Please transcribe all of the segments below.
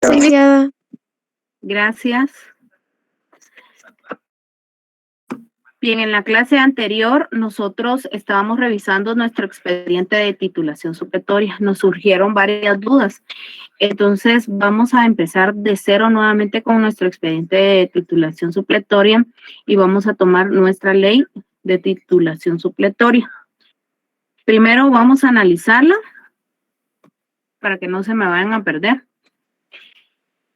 Licenciada. Gracias. Bien, en la clase anterior nosotros estábamos revisando nuestro expediente de titulación supletoria. Nos surgieron varias dudas. Entonces vamos a empezar de cero nuevamente con nuestro expediente de titulación supletoria y vamos a tomar nuestra ley de titulación supletoria. Primero vamos a analizarla para que no se me vayan a perder.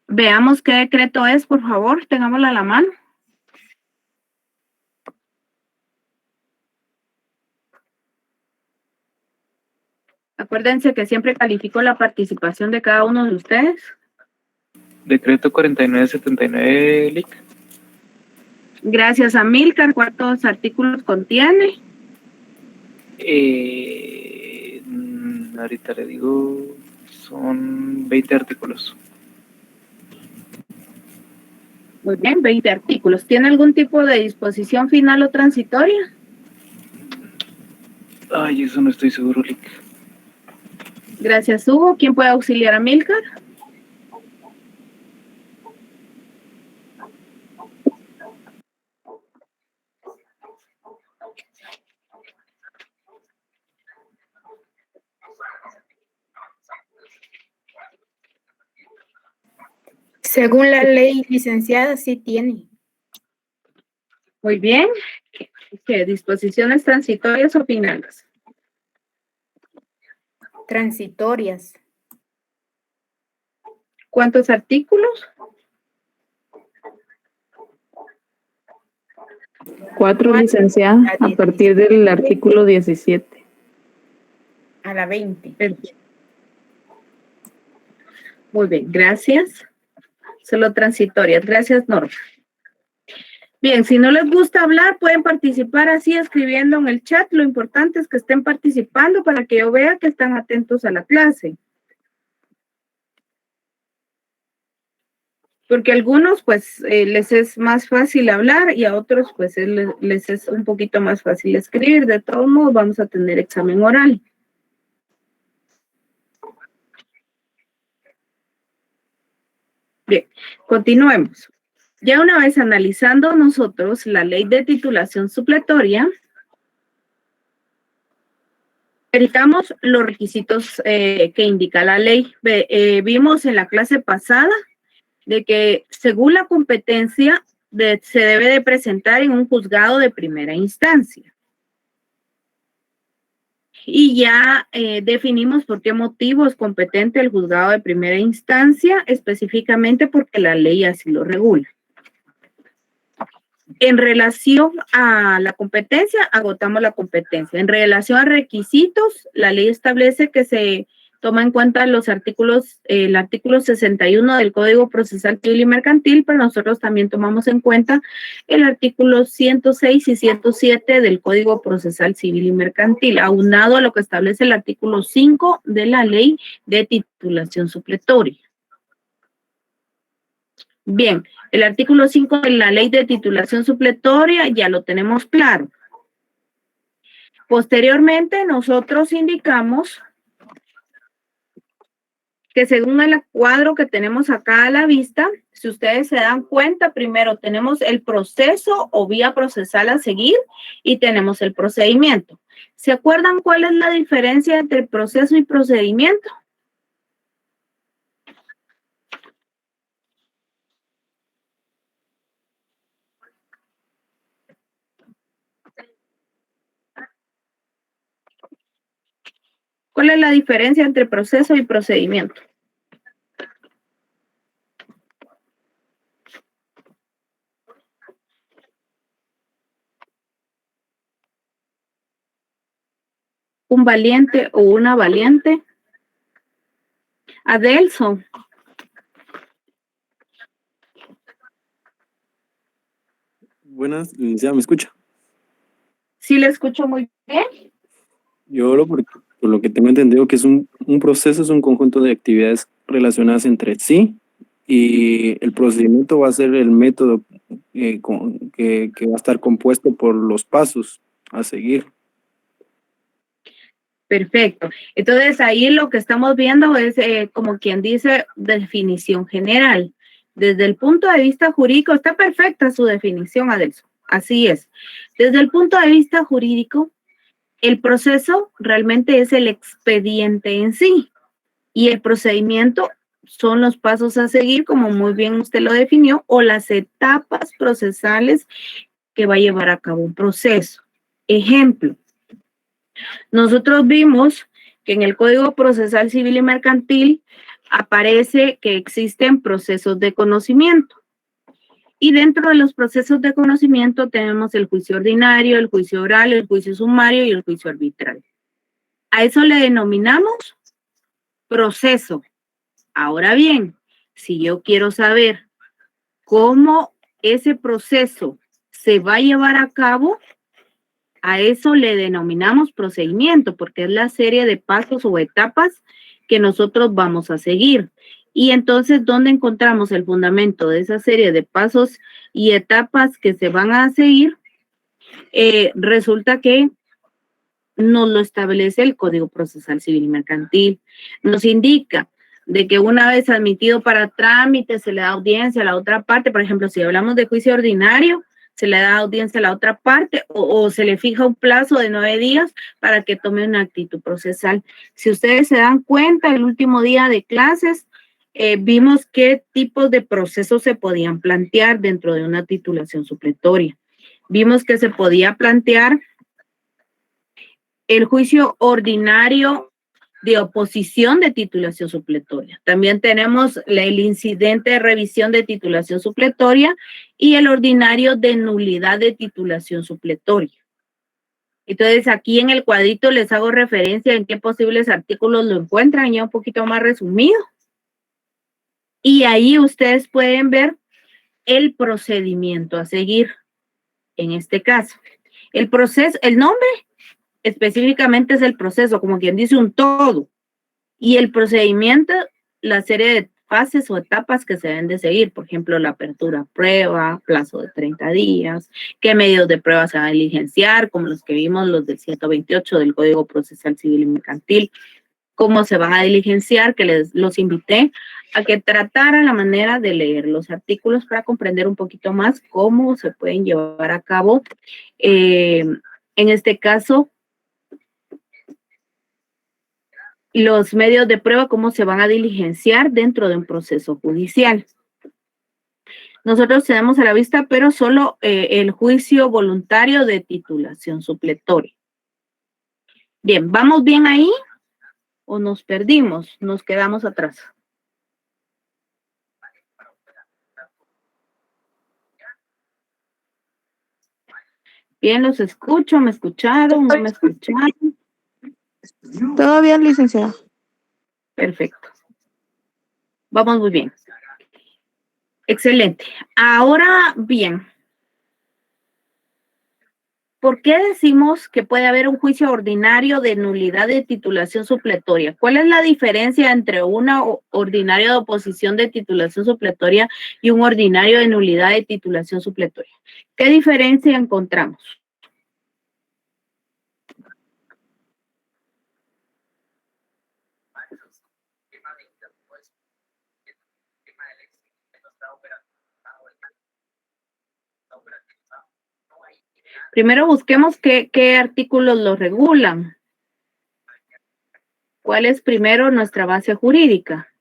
Veamos qué decreto es, por favor, tengámosla a la mano. Acuérdense que siempre califico la participación de cada uno de ustedes. Decreto 4979, LIC. Gracias a Milcar. ¿Cuántos artículos contiene? Ahorita le digo, son 20 artículos. Muy bien, 20 artículos. ¿Tiene algún tipo de disposición final o transitoria? Ay, eso no estoy seguro, LIC. Gracias, Hugo. ¿Quién puede auxiliar a Milcar? Según la ley, licenciada, sí tiene. Muy bien. ¿Qué disposiciones transitorias o finales? Transitorias. ¿Cuántos artículos? 4, licenciada, a partir del artículo 17. A la 20. Muy bien, gracias. Solo transitorias. Gracias, Norma. Bien, si no les gusta hablar, pueden participar así escribiendo en el chat. Lo importante es que estén participando para que yo vea que están atentos a la clase. Porque a algunos, pues, les es más fácil hablar y a otros, pues, les es un poquito más fácil escribir. De todos modos, vamos a tener examen oral. Bien, continuemos. Ya una vez analizando nosotros la ley de titulación supletoria, verificamos los requisitos que indica la ley. Vimos en la clase pasada de que según la competencia se debe de presentar en un juzgado de primera instancia. Y ya definimos por qué motivo es competente el juzgado de primera instancia, específicamente porque la ley así lo regula. En relación a la competencia, agotamos la competencia. En relación a requisitos, la ley establece que se toma en cuenta los artículos, el artículo 61 del Código Procesal Civil y Mercantil, pero nosotros también tomamos en cuenta el artículo 106 y 107 del Código Procesal Civil y Mercantil, aunado a lo que establece el artículo 5 de la Ley de Titulación Supletoria. Bien, el artículo 5 de la Ley de Titulación Supletoria ya lo tenemos claro. Posteriormente, nosotros indicamos que según el cuadro que tenemos acá a la vista, si ustedes se dan cuenta, primero tenemos el proceso o vía procesal a seguir y tenemos el procedimiento. ¿Se acuerdan cuál es la diferencia entre proceso y procedimiento? ¿Cuál es la diferencia entre proceso y procedimiento? Un valiente o una valiente. Adelson. Buenas, licenciada, ¿me escucha? Sí, le escucho muy bien. Yo por lo que tengo entendido que es un proceso, es un conjunto de actividades relacionadas entre sí y el procedimiento va a ser el método que va a estar compuesto por los pasos a seguir. Perfecto. Entonces ahí lo que estamos viendo es como quien dice definición general. Desde el punto de vista jurídico, está perfecta su definición, Adelson. Así es. Desde el punto de vista jurídico, el proceso realmente es el expediente en sí y el procedimiento son los pasos a seguir, como muy bien usted lo definió, o las etapas procesales que va a llevar a cabo un proceso. Ejemplo, nosotros vimos que en el Código Procesal Civil y Mercantil aparece que existen procesos de conocimiento. Y dentro de los procesos de conocimiento tenemos el juicio ordinario, el juicio oral, el juicio sumario y el juicio arbitral. A eso le denominamos proceso. Ahora bien, si yo quiero saber cómo ese proceso se va a llevar a cabo, a eso le denominamos procedimiento, porque es la serie de pasos o etapas que nosotros vamos a seguir. Y entonces, ¿dónde encontramos el fundamento de esa serie de pasos y etapas que se van a seguir? Resulta que nos lo establece el Código Procesal Civil y Mercantil. Nos indica de que una vez admitido para trámite se le da audiencia a la otra parte. Por ejemplo, si hablamos de juicio ordinario, se le da audiencia a la otra parte o se le fija un plazo de 9 días para que tome una actitud procesal. Si ustedes se dan cuenta, el último día de clases vimos qué tipos de procesos se podían plantear dentro de una titulación supletoria. Vimos que se podía plantear el juicio ordinario de oposición de titulación supletoria. También tenemos el incidente de revisión de titulación supletoria y el ordinario de nulidad de titulación supletoria. Entonces, aquí en el cuadrito les hago referencia en qué posibles artículos lo encuentran, ya un poquito más resumido. Y ahí ustedes pueden ver el procedimiento a seguir en este caso. El proceso, el nombre específicamente es el proceso, como quien dice un todo. Y el procedimiento, la serie de fases o etapas que se deben de seguir, por ejemplo, la apertura a prueba, plazo de 30 días, qué medios de prueba se van a diligenciar, como los que vimos, los del 128 del Código Procesal Civil y Mercantil, cómo se van a diligenciar, que los invité a que trataran la manera de leer los artículos para comprender un poquito más cómo se pueden llevar a cabo, en este caso, los medios de prueba, cómo se van a diligenciar dentro de un proceso judicial. Nosotros tenemos a la vista, pero solo el juicio voluntario de titulación supletoria. Bien, ¿vamos bien ahí? ¿O nos perdimos? ¿Nos quedamos atrás? Bien, los escucho, ¿me escucharon? ¿No me escucharon? Todo bien, licenciada. Perfecto. Vamos muy bien. Excelente. Ahora bien, ¿por qué decimos que puede haber un juicio ordinario de nulidad de titulación supletoria? ¿Cuál es la diferencia entre una ordinario de oposición de titulación supletoria y un ordinario de nulidad de titulación supletoria? ¿Qué diferencia encontramos? Primero busquemos qué artículos lo regulan. ¿Cuál es primero nuestra base jurídica?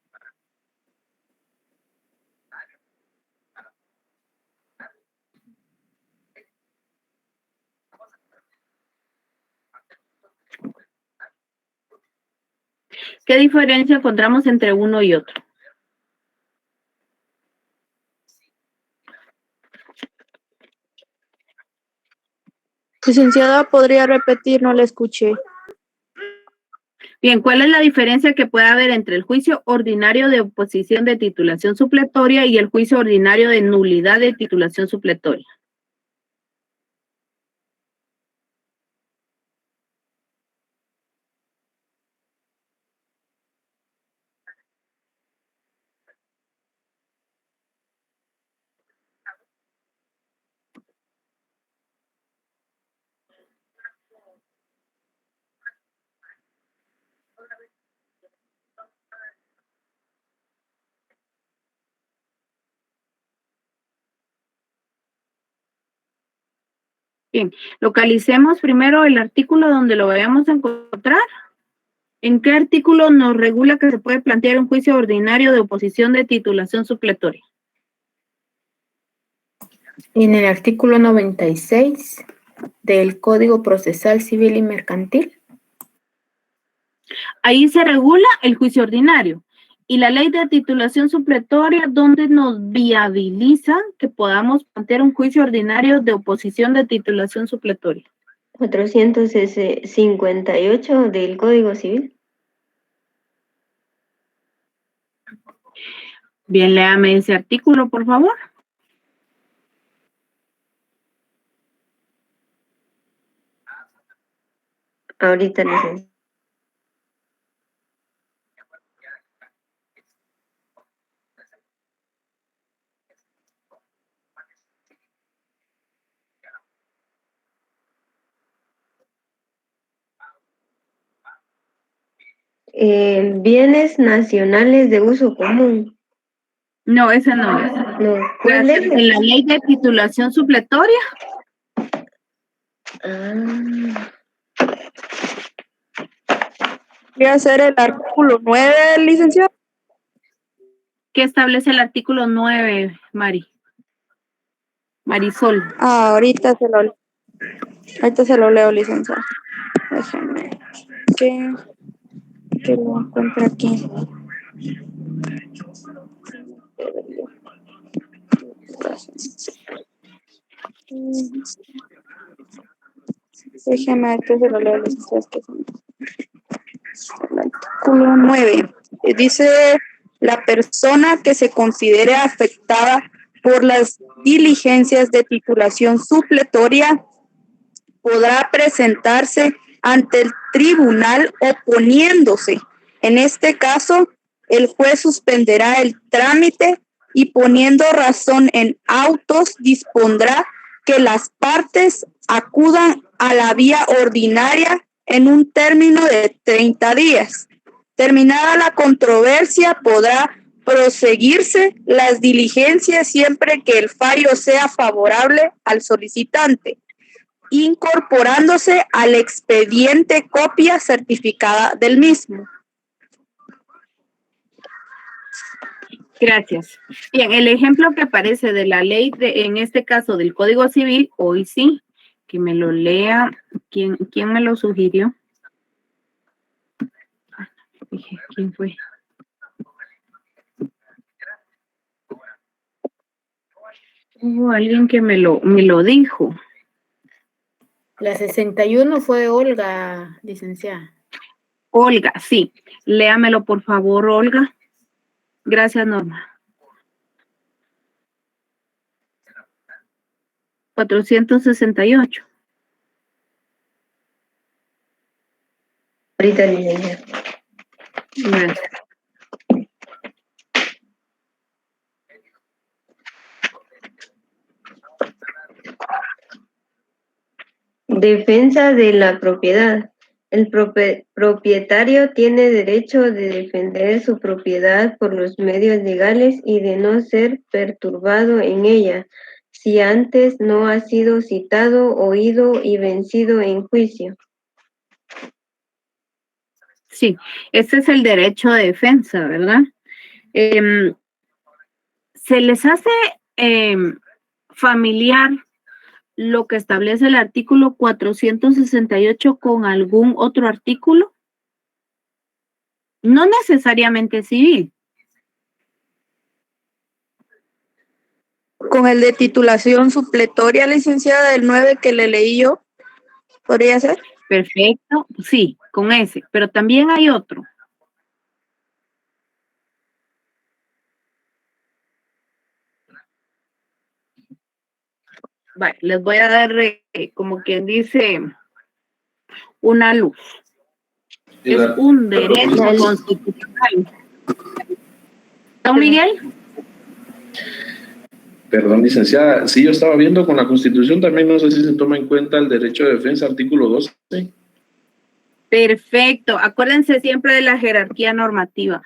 ¿Qué diferencia encontramos entre uno y otro? Licenciada, ¿podría repetir? No la escuché. Bien, ¿cuál es la diferencia que puede haber entre el juicio ordinario de oposición de titulación supletoria y el juicio ordinario de nulidad de titulación supletoria? Bien, localicemos primero el artículo donde lo vayamos a encontrar. ¿En qué artículo nos regula que se puede plantear un juicio ordinario de oposición de titulación supletoria? En el artículo 96 del Código Procesal Civil y Mercantil. Ahí se regula el juicio ordinario. Y la ley de titulación supletoria, donde nos viabiliza que podamos plantear un juicio ordinario de oposición de titulación supletoria. 458 del Código Civil. Bien, léame ese artículo, por favor. Ahorita, licenciada. Bienes nacionales de uso común. No, esa no es. No, ¿cuál es? En la ley de titulación supletoria. Voy a hacer el artículo 9, licenciado. ¿Qué establece el artículo 9, Marisol? Ahorita se lo leo, licenciado. Déjenme que lo encuentre aquí. Déjeme, ahorita se lo leo, licenciado. El artículo 9 dice: la persona que se considere afectada por las diligencias de titulación supletoria podrá presentarse ante el tribunal oponiéndose. En este caso, el juez suspenderá el trámite y, poniendo razón en autos, dispondrá que las partes acudan a la vía ordinaria en un término de 30 días. Terminada la controversia, podrá proseguirse las diligencias siempre que el fallo sea favorable al solicitante, incorporándose al expediente copia certificada del mismo. Gracias. Bien, el ejemplo que aparece de la ley, en este caso del Código Civil, hoy sí, que me lo lea. ¿Quién me lo sugirió? ¿Quién fue? Hubo alguien que me lo dijo. La 61 fue Olga, licenciada. Olga, sí. Léamelo, por favor, Olga. Gracias, Norma. 468. Ahorita, licenciada. Gracias. Defensa de la propiedad. El propietario tiene derecho de defender su propiedad por los medios legales y de no ser perturbado en ella, si antes no ha sido citado, oído y vencido en juicio. Sí, ese es el derecho de defensa, ¿verdad? ¿Se les hace familiar lo que establece el artículo 468 con algún otro artículo? No necesariamente civil. Con el de titulación supletoria, licenciada, del 9 que le leí yo, ¿podría ser? Perfecto, sí, con ese, pero también hay otro. Vale, les voy a dar, como quien dice, una luz. Es un derecho constitucional. ¿Don Miguel? Perdón, licenciada. Sí, yo estaba viendo con la Constitución también, no sé si se toma en cuenta el derecho de defensa, artículo 12. Perfecto. Acuérdense siempre de la jerarquía normativa.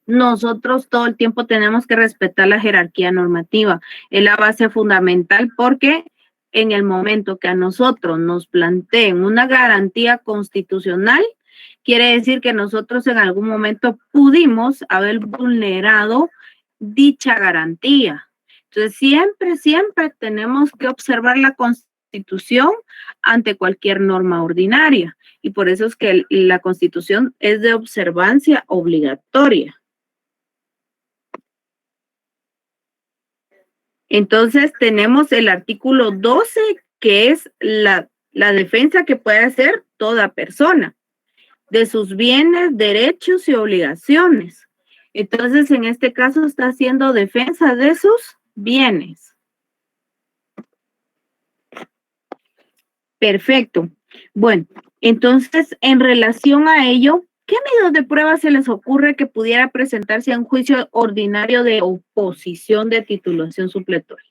Nosotros todo el tiempo tenemos que respetar la jerarquía normativa. Es la base fundamental porque en el momento que a nosotros nos planteen una garantía constitucional, quiere decir que nosotros en algún momento pudimos haber vulnerado dicha garantía. Entonces, siempre tenemos que observar la Constitución ante cualquier norma ordinaria. Y por eso es que la Constitución es de observancia obligatoria. Entonces, tenemos el artículo 12, que es la defensa que puede hacer toda persona de sus bienes, derechos y obligaciones. Entonces, en este caso está haciendo defensa de sus bienes. Perfecto. Bueno, entonces, en relación a ello, ¿qué medios de prueba se les ocurre que pudiera presentarse a un juicio ordinario de oposición de titulación supletoria?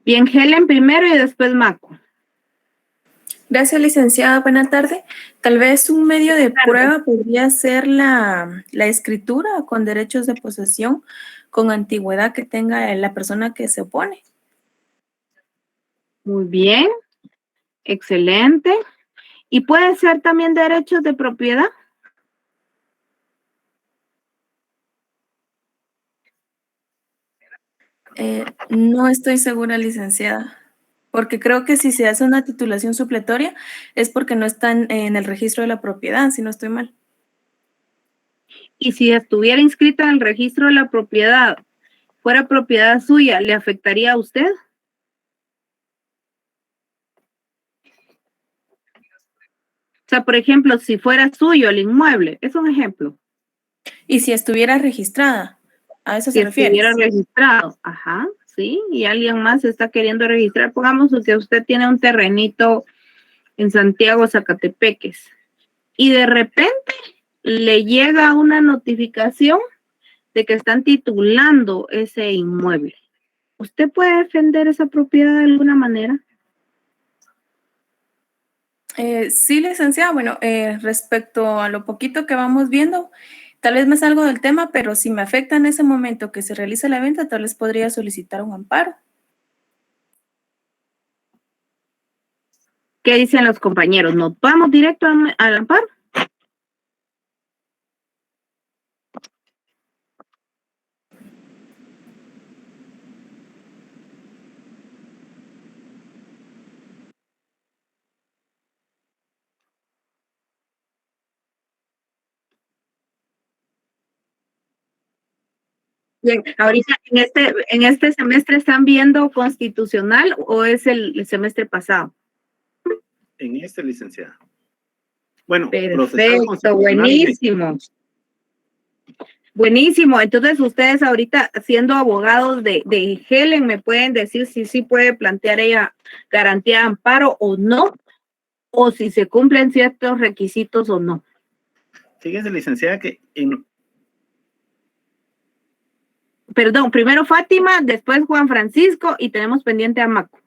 Bien, Helen primero y después Maco. Gracias, licenciada. Buenas tardes. Tal vez un medio de prueba podría ser la escritura con derechos de posesión con antigüedad que tenga la persona que se opone. Muy bien, excelente. ¿Y puede ser también derechos de propiedad? No estoy segura, licenciada, porque creo que si se hace una titulación supletoria es porque no están en el registro de la propiedad, si no estoy mal. Y si estuviera inscrita en el registro de la propiedad, fuera propiedad suya, ¿le afectaría a usted? O sea, por ejemplo, si fuera suyo el inmueble, es un ejemplo. Y si estuviera registrada, ¿a eso Si se refiere? estuviera registrado, ajá, sí, y alguien más está queriendo registrar, pongamos que usted tiene un terrenito en Santiago, Zacatepeques, y de repente le llega una notificación de que están titulando ese inmueble. ¿Usted puede defender esa propiedad de alguna manera? Sí, licenciada. Bueno, respecto a lo poquito que vamos viendo, tal vez me salgo del tema, pero si me afecta en ese momento que se realice la venta, tal vez podría solicitar un amparo. ¿Qué dicen los compañeros? ¿Nos vamos directo al amparo? Bien, ahorita en este semestre están viendo constitucional o es el semestre pasado. En este, licenciada. Bueno, Perfecto, buenísimo. Buenísimo. Entonces, ustedes ahorita, siendo abogados de Helen, me pueden decir si sí puede plantear ella garantía de amparo o no, o si se cumplen ciertos requisitos o no. Fíjese, licenciada, que Perdón, primero Fátima, después Juan Francisco y tenemos pendiente a Maco.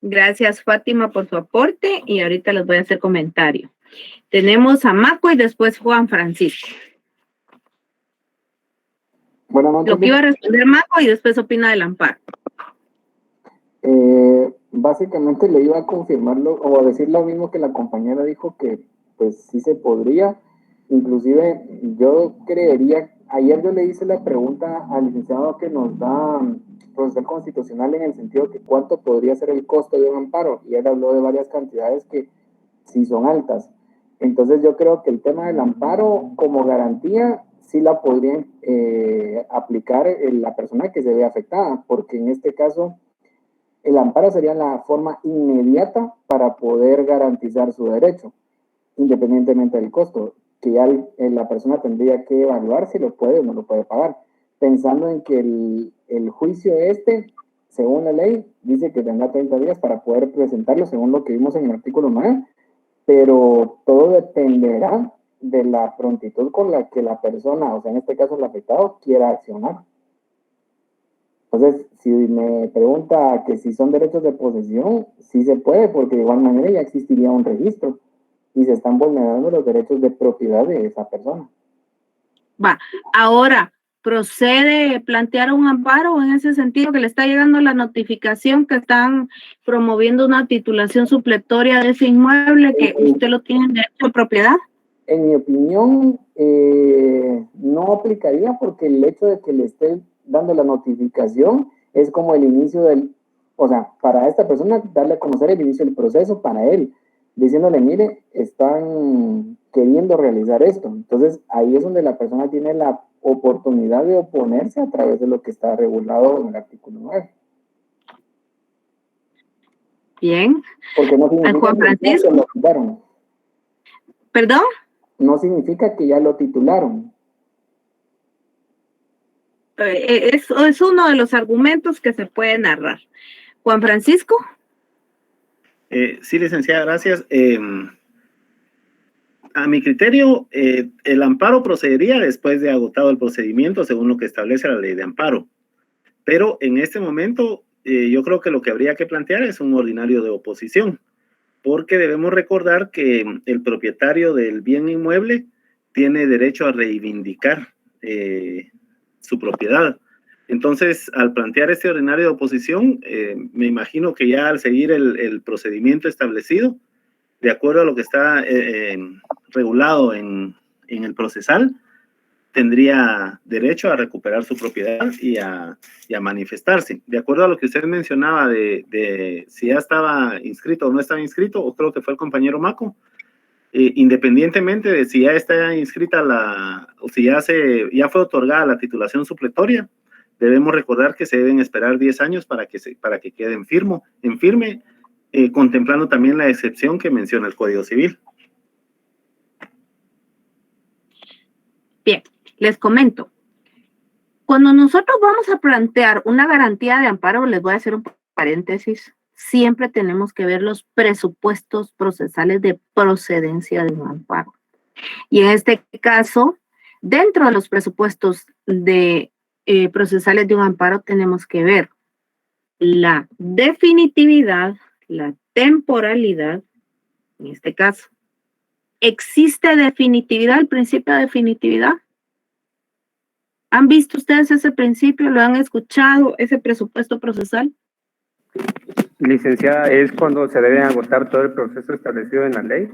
Gracias, Fátima, por su aporte y ahorita les voy a hacer comentario. Tenemos a Maco y después Juan Francisco. Buenas noches. Lo que iba a responder Maco y después opina del amparo. Básicamente le iba a confirmarlo o a decir lo mismo que la compañera dijo, que pues sí se podría. Inclusive yo creería, ayer yo le hice la pregunta al licenciado que nos da procesal constitucional en el sentido que cuánto podría ser el costo de un amparo, y él habló de varias cantidades que sí son altas. Entonces yo creo que el tema del amparo como garantía sí la podría aplicar la persona que se ve afectada, porque en este caso el amparo sería la forma inmediata para poder garantizar su derecho, independientemente del costo, que ya la persona tendría que evaluar si lo puede o no lo puede pagar, pensando en que el juicio según la ley, dice que tendrá 30 días para poder presentarlo, según lo que vimos en el artículo 9, pero todo dependerá de la prontitud con la que la persona, o sea, en este caso el afectado, quiera accionar. Entonces, si me pregunta que si son derechos de posesión, sí se puede, porque de igual manera ya existiría un registro y se están vulnerando los derechos de propiedad de esa persona. Va, ahora, ¿procede plantear un amparo en ese sentido que le está llegando la notificación que están promoviendo una titulación supletoria de ese inmueble que usted lo tiene en derecho de propiedad? En mi opinión, no aplicaría porque el hecho de que le esté dando la notificación es como el inicio o sea, para esta persona darle a conocer el inicio del proceso para él, diciéndole, mire, están queriendo realizar esto. Entonces, ahí es donde la persona tiene la oportunidad de oponerse a través de lo que está regulado en el artículo 9. Bien. Porque no significa Juan Francisco. que lo titularon. ¿Perdón? No significa que ya lo titularon. Es uno de los argumentos que se puede narrar. Juan Francisco. Sí, licenciada, gracias. A mi criterio, el amparo procedería después de agotado el procedimiento, según lo que establece la ley de amparo. Pero en este momento, yo creo que lo que habría que plantear es un ordinario de oposición, porque debemos recordar que el propietario del bien inmueble tiene derecho a reivindicar su propiedad. Entonces, al plantear este ordinario de oposición, me imagino que ya al seguir el procedimiento establecido, de acuerdo a lo que está regulado en el procesal, tendría derecho a recuperar su propiedad y a manifestarse. De acuerdo a lo que usted mencionaba de si ya estaba inscrito o no estaba inscrito, o creo que fue el compañero Maco, independientemente de si ya está inscrita o si ya fue otorgada la titulación supletoria, debemos recordar que se deben esperar 10 años para que quede en firme, contemplando también la excepción que menciona el Código Civil. Bien, les comento. Cuando nosotros vamos a plantear una garantía de amparo, les voy a hacer un paréntesis, siempre tenemos que ver los presupuestos procesales de procedencia de un amparo. Y en este caso, dentro de los presupuestos procesales de un amparo, tenemos que ver la definitividad, la temporalidad, en este caso. ¿Existe definitividad, el principio de definitividad? ¿Han visto ustedes ese principio? ¿Lo han escuchado, ese presupuesto procesal? Licenciada, ¿es cuando se debe agotar todo el proceso establecido en la ley?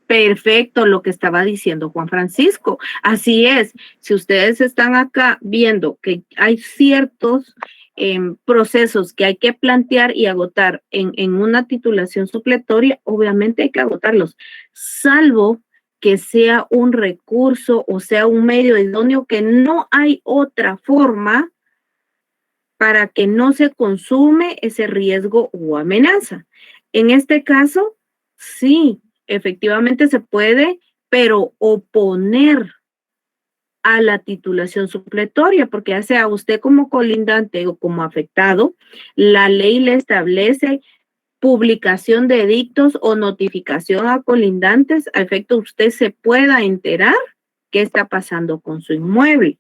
Perfecto, lo que estaba diciendo Juan Francisco. Así es, si ustedes están acá viendo que hay ciertos procesos que hay que plantear y agotar en una titulación supletoria, obviamente hay que agotarlos, salvo que sea un recurso o sea un medio idóneo que no hay otra forma para que no se consume ese riesgo o amenaza. En este caso, sí, efectivamente se puede, pero oponer a la titulación supletoria, porque ya sea usted como colindante o como afectado, la ley le establece publicación de edictos o notificación a colindantes a efecto usted se pueda enterar qué está pasando con su inmueble.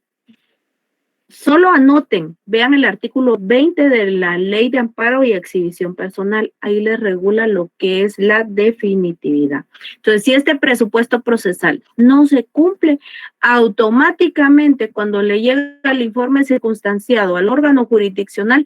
Solo anoten, vean el artículo 20 de la Ley de Amparo y Exhibición Personal. Ahí les regula lo que es la definitividad. Entonces, si este presupuesto procesal no se cumple, automáticamente cuando le llega el informe circunstanciado al órgano jurisdiccional,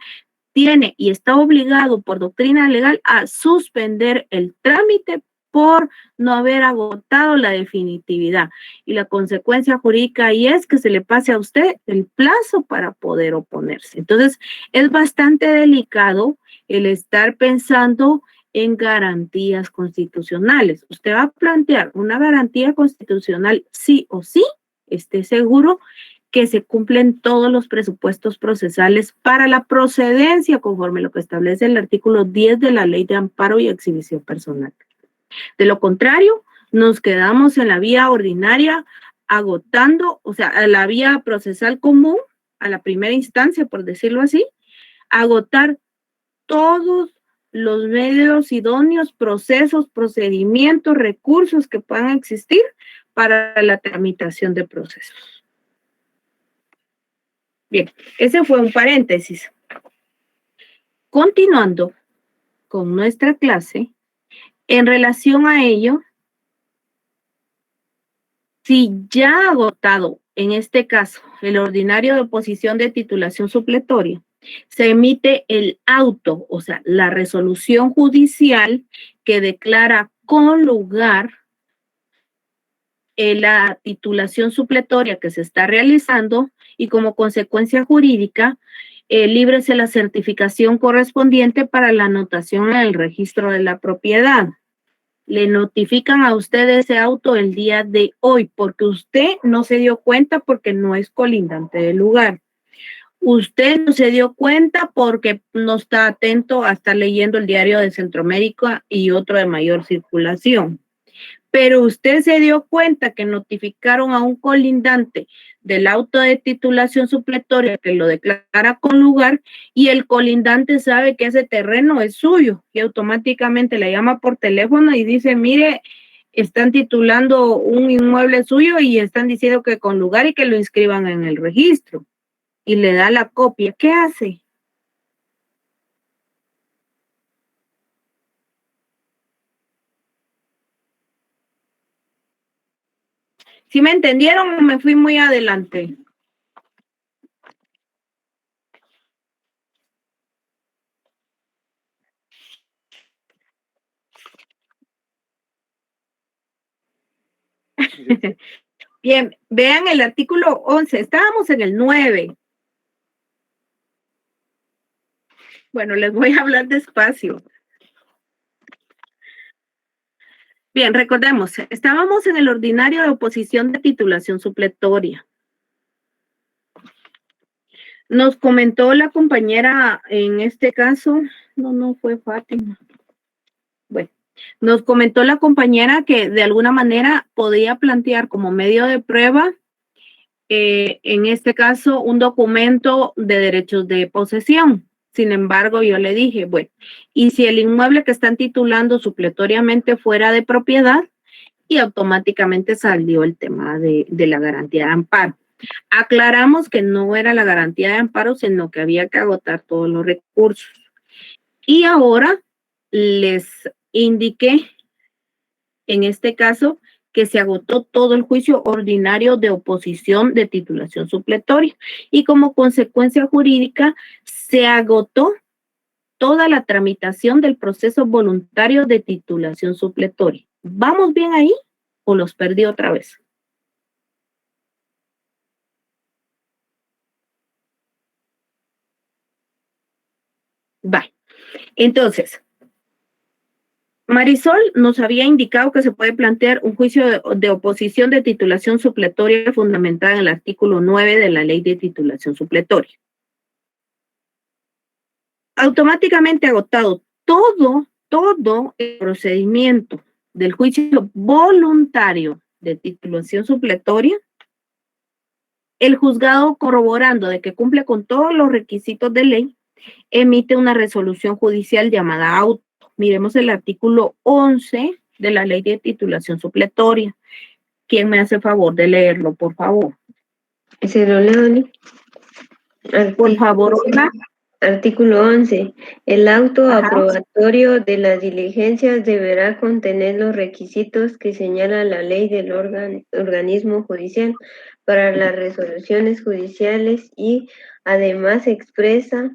tiene y está obligado por doctrina legal a suspender el trámite por no haber agotado la definitividad. Y la consecuencia jurídica ahí es que se le pase a usted el plazo para poder oponerse. Entonces, es bastante delicado el estar pensando en garantías constitucionales. Usted va a plantear una garantía constitucional sí o sí, esté seguro que se cumplen todos los presupuestos procesales para la procedencia conforme lo que establece el artículo 10 de la Ley de Amparo y Exhibición Personal. De lo contrario, nos quedamos en la vía ordinaria agotando, o sea, a la vía procesal común, a la primera instancia, por decirlo así, agotar todos los medios idóneos, procesos, procedimientos, recursos que puedan existir para la tramitación de procesos. Bien, ese fue un paréntesis. Continuando con nuestra clase, en relación a ello, si ya agotado, en este caso, el ordinario de oposición de titulación supletoria, se emite el auto, o sea, la resolución judicial que declara con lugar la titulación supletoria que se está realizando y como consecuencia jurídica, líbrese la certificación correspondiente para la anotación en el registro de la propiedad. Le notifican a usted ese auto el día de hoy porque usted no se dio cuenta porque no es colindante del lugar. Usted no se dio cuenta porque no está atento a estar leyendo el diario de Centroamérica y otro de mayor circulación. Pero usted se dio cuenta que notificaron a un colindante del auto de titulación supletoria que lo declara con lugar y el colindante sabe que ese terreno es suyo y automáticamente le llama por teléfono y dice, mire, están titulando un inmueble suyo y están diciendo que con lugar y que lo inscriban en el registro. Y le da la copia. ¿Qué hace? ¿Sí me entendieron o me fui muy adelante? Bien, vean el artículo 11. Estábamos en el 9. Bueno, les voy a hablar despacio. Bien, recordemos, estábamos en el ordinario de oposición de titulación supletoria. Nos comentó la compañera, en este caso, no fue Fátima. Bueno, nos comentó la compañera que de alguna manera podía plantear como medio de prueba, en este caso, un documento de derechos de posesión. Sin embargo, yo le dije, bueno, y si el inmueble que están titulando supletoriamente fuera de propiedad, y automáticamente salió el tema de la garantía de amparo. Aclaramos que no era la garantía de amparo, sino que había que agotar todos los recursos. Y ahora les indiqué, en este caso, que se agotó todo el juicio ordinario de oposición de titulación supletoria y como consecuencia jurídica se agotó toda la tramitación del proceso voluntario de titulación supletoria. ¿Vamos bien ahí o los perdí otra vez? Bye. Entonces, Marisol nos había indicado que se puede plantear un juicio de oposición de titulación supletoria fundamentada en el artículo 9 de la Ley de Titulación Supletoria. Automáticamente agotado todo el procedimiento del juicio voluntario de titulación supletoria, el juzgado, corroborando de que cumple con todos los requisitos de ley, emite una resolución judicial llamada auto. Miremos el artículo 11 de la Ley de Titulación Supletoria. ¿Quién me hace favor de leerlo, por favor? Se lo leo, Por favor, Olga. Artículo 11. El auto aprobatorio de las diligencias deberá contener los requisitos que señala la ley del organismo judicial para las resoluciones judiciales y además expresa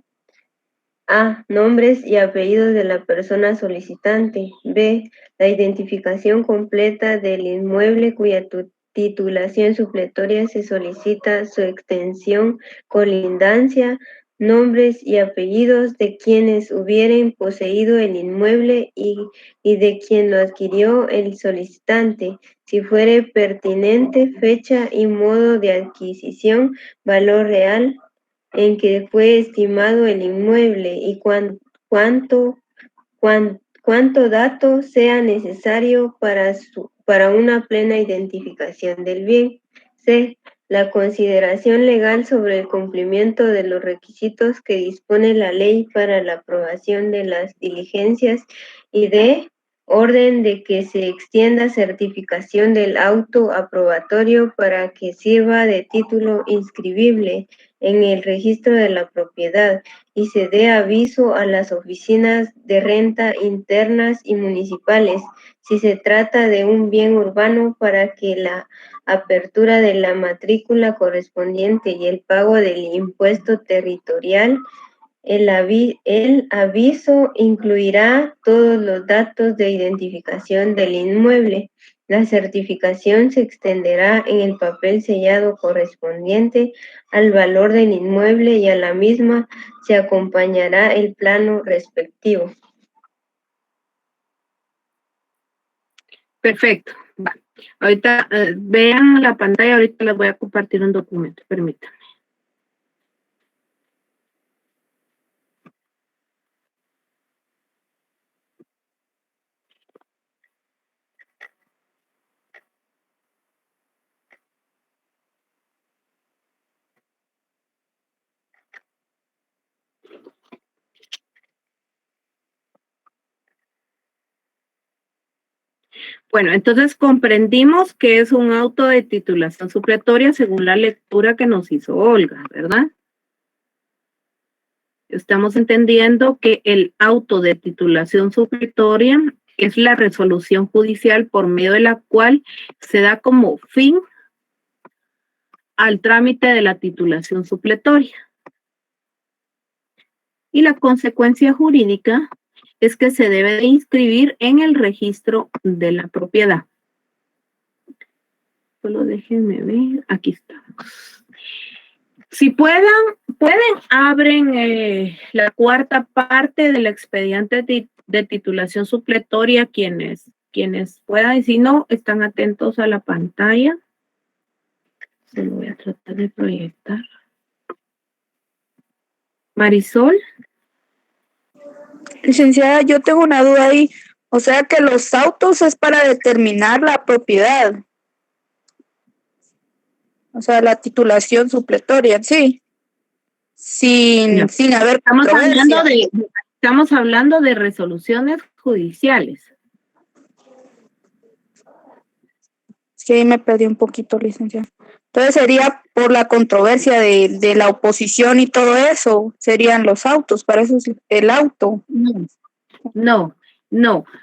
A. Nombres y apellidos de la persona solicitante. B. La identificación completa del inmueble cuya titulación supletoria se solicita, su extensión, colindancia, nombres y apellidos de quienes hubieren poseído el inmueble y de quien lo adquirió el solicitante, si fuere pertinente, fecha y modo de adquisición, valor real en que fue estimado el inmueble y cuánto dato sea necesario para una plena identificación del bien. C. La consideración legal sobre el cumplimiento de los requisitos que dispone la ley para la aprobación de las diligencias. Y D. Orden de que se extienda certificación del auto aprobatorio para que sirva de título inscribible en el registro de la propiedad y se dé aviso a las oficinas de renta internas y municipales si se trata de un bien urbano para que la apertura de la matrícula correspondiente y el pago del impuesto territorial. El aviso incluirá todos los datos de identificación del inmueble. La certificación se extenderá en el papel sellado correspondiente al valor del inmueble y a la misma se acompañará el plano respectivo. Perfecto. Va. Ahorita vean la pantalla, ahorita les voy a compartir un documento, permítanme. Bueno, entonces comprendimos que es un auto de titulación supletoria según la lectura que nos hizo Olga, ¿verdad? Estamos entendiendo que el auto de titulación supletoria es la resolución judicial por medio de la cual se da como fin al trámite de la titulación supletoria. Y la consecuencia jurídica es que se debe de inscribir en el registro de la propiedad. Solo déjenme ver, aquí estamos. Si pueden, abren la cuarta parte del expediente de titulación supletoria, quienes puedan, y si no, están atentos a la pantalla. Se lo voy a tratar de proyectar. Marisol. Licenciada, yo tengo una duda ahí. O sea que los autos es para determinar la propiedad. O sea, la titulación supletoria, sí. Sin haber controversia. Estamos hablando de resoluciones judiciales. Es que ahí me perdí un poquito, licenciada. Entonces sería por la controversia de la oposición y todo eso, serían los autos, para eso es el auto. No.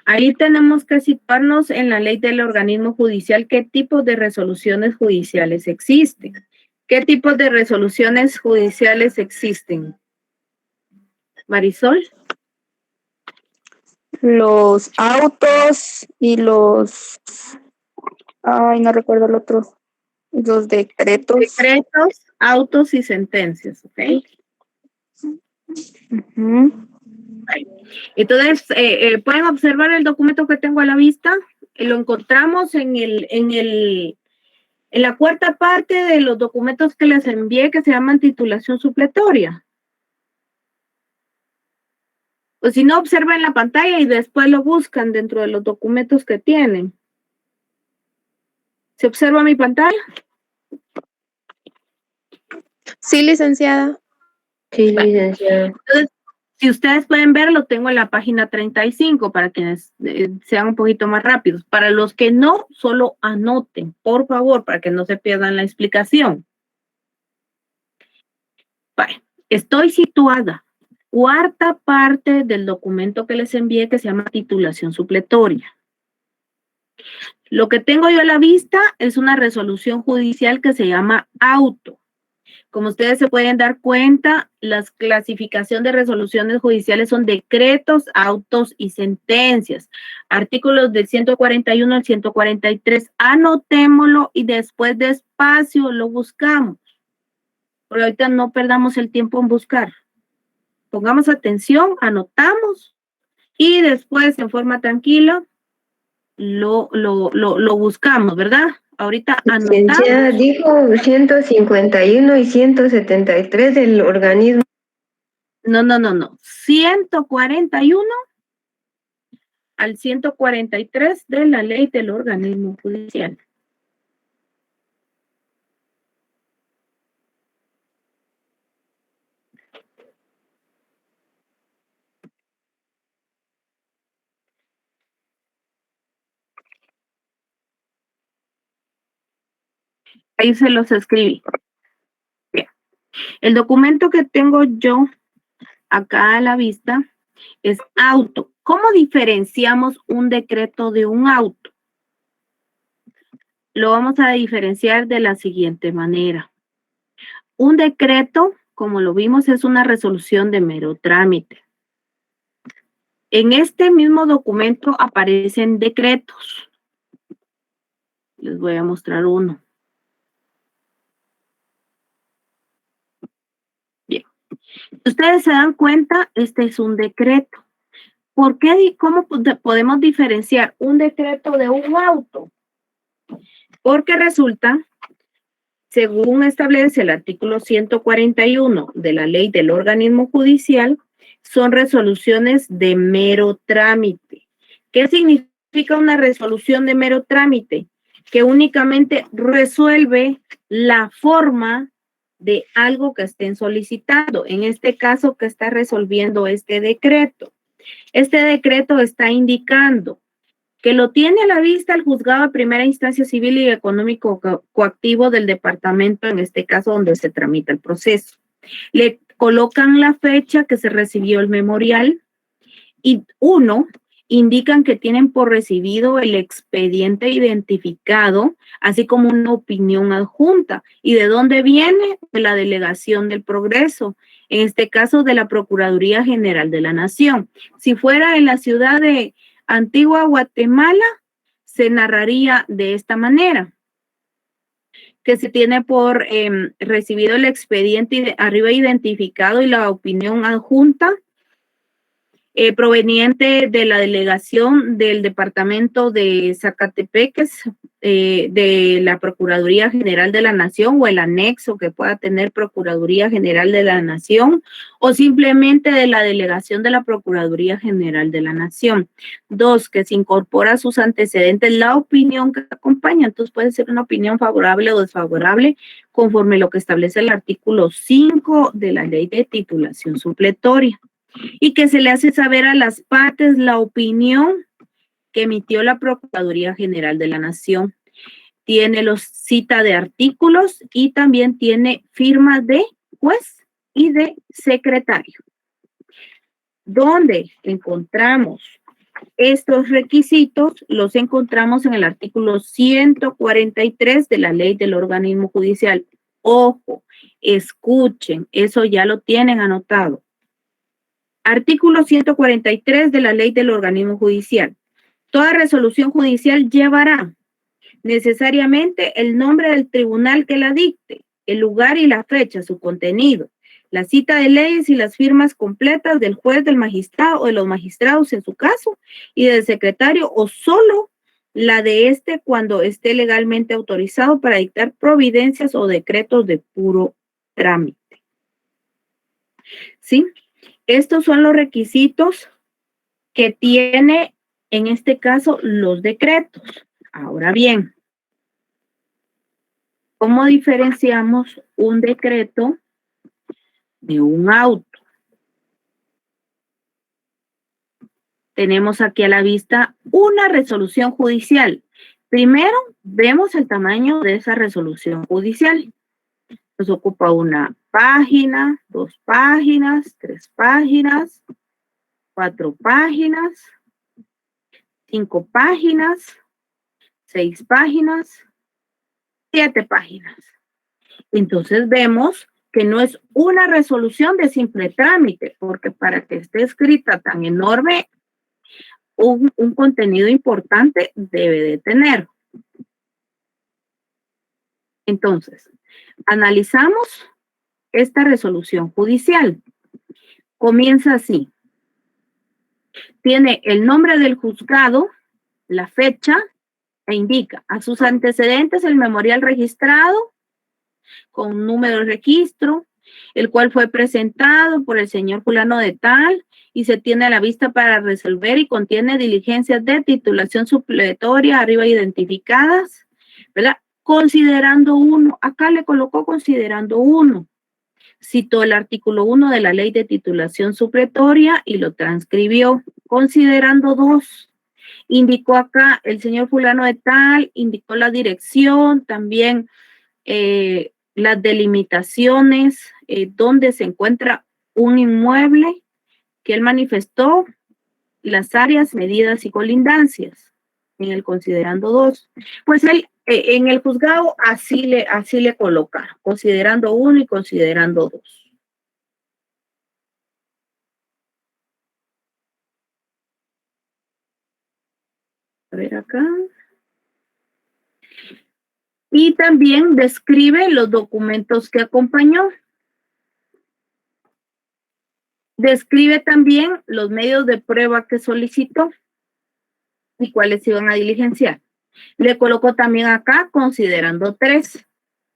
Ahí tenemos que situarnos en la ley del organismo judicial, qué tipos de resoluciones judiciales existen. ¿Qué tipos de resoluciones judiciales existen? Marisol. Los autos y los... Ay, no recuerdo el otro. Los decretos. Decretos, autos y sentencias, ¿ok? Entonces, pueden observar el documento que tengo a la vista. Lo encontramos en la cuarta parte de los documentos que les envié, que se llaman titulación supletoria. O si no, observen la pantalla y después lo buscan dentro de los documentos que tienen. ¿Se observa mi pantalla? Sí, licenciada. Sí, licenciada. Entonces, si ustedes pueden ver, lo tengo en la página 35 para quienes sean un poquito más rápidos. Para los que no, solo anoten, por favor, para que no se pierdan la explicación. Vale, estoy situada. Cuarta parte del documento que les envié que se llama titulación supletoria. Lo que tengo yo a la vista es una resolución judicial que se llama auto. Como ustedes se pueden dar cuenta, la clasificación de resoluciones judiciales son decretos, autos y sentencias. Artículos del 141 al 143. Anotémoslo y después despacio lo buscamos. Pero ahorita no perdamos el tiempo en buscar. Pongamos atención, anotamos y después en forma tranquila lo buscamos, ¿verdad? Ahorita Licenciada, anotamos. dijo 151 y 173 del organismo. No. 141 al 143 de la ley del organismo judicial. Ahí se los escribí. Bien. El documento que tengo yo acá a la vista es auto. ¿Cómo diferenciamos un decreto de un auto? Lo vamos a diferenciar de la siguiente manera. Un decreto, como lo vimos, es una resolución de mero trámite. En este mismo documento aparecen decretos. Les voy a mostrar uno. Bien. Ustedes se dan cuenta, este es un decreto. ¿Por qué? ¿Cómo podemos diferenciar un decreto de un auto? Porque resulta, según establece el artículo 141 de la ley del organismo judicial, son resoluciones de mero trámite. ¿Qué significa una resolución de mero trámite? Que únicamente resuelve la forma de algo que estén solicitando. En este caso, que está resolviendo este decreto. Este decreto está indicando que lo tiene a la vista el juzgado de primera instancia civil y económico coactivo del departamento, en este caso donde se tramita el proceso. Le colocan la fecha que se recibió el memorial y indican que tienen por recibido el expediente identificado, así como una opinión adjunta. ¿Y de dónde viene? De la Delegación del Progreso, en este caso de la Procuraduría General de la Nación. Si fuera en la ciudad de Antigua Guatemala, se narraría de esta manera, que se tiene por recibido el expediente arriba identificado y la opinión adjunta proveniente de la delegación del departamento de Zacatepeques, de la Procuraduría General de la Nación o el anexo que pueda tener Procuraduría General de la Nación o simplemente de la delegación de la Procuraduría General de la Nación. 2, que se incorpora a sus antecedentes la opinión que acompaña. Entonces puede ser una opinión favorable o desfavorable conforme lo que establece el artículo 5 de la Ley de Titulación Supletoria. Y que se le hace saber a las partes la opinión que emitió la Procuraduría General de la Nación. Tiene cita de artículos y también tiene firma de juez y de secretario. ¿Dónde encontramos estos requisitos? Los encontramos en el artículo 143 de la Ley del Organismo Judicial. Ojo, escuchen, eso ya lo tienen anotado. Artículo 143 de la Ley del Organismo Judicial. Toda resolución judicial llevará necesariamente el nombre del tribunal que la dicte, el lugar y la fecha, su contenido, la cita de leyes y las firmas completas del juez, del magistrado o de los magistrados en su caso y del secretario o solo la de este cuando esté legalmente autorizado para dictar providencias o decretos de puro trámite. ¿Sí? Estos son los requisitos que tiene, en este caso, los decretos. Ahora bien, ¿cómo diferenciamos un decreto de un auto? Tenemos aquí a la vista una resolución judicial. Primero, vemos el tamaño de esa resolución judicial. Nos ocupa una página, 2 páginas, 3 páginas, 4 páginas, 5 páginas, 6 páginas, 7 páginas. Entonces vemos que no es una resolución de simple trámite, porque para que esté escrita tan enorme, un contenido importante debe de tener. Entonces, analizamos esta resolución judicial. Comienza así. Tiene el nombre del juzgado, la fecha e indica a sus antecedentes el memorial registrado con número de registro, el cual fue presentado por el señor fulano de tal y se tiene a la vista para resolver y contiene diligencias de titulación supletoria arriba identificadas, ¿verdad? Considerando uno, acá le colocó considerando uno. Citó el artículo 1 de la ley de titulación supletoria y lo transcribió. Considerando 2, indicó acá el señor fulano de tal, indicó la dirección, también las delimitaciones, donde se encuentra un inmueble que él manifestó, las áreas, medidas y colindancias, en el considerando 2. Pues él, en el juzgado, así le coloca, considerando 1 y considerando 2. A ver acá. Y también describe los documentos que acompañó. Describe también los medios de prueba que solicitó y cuáles iban a diligenciar. Le colocó también acá, considerando 3,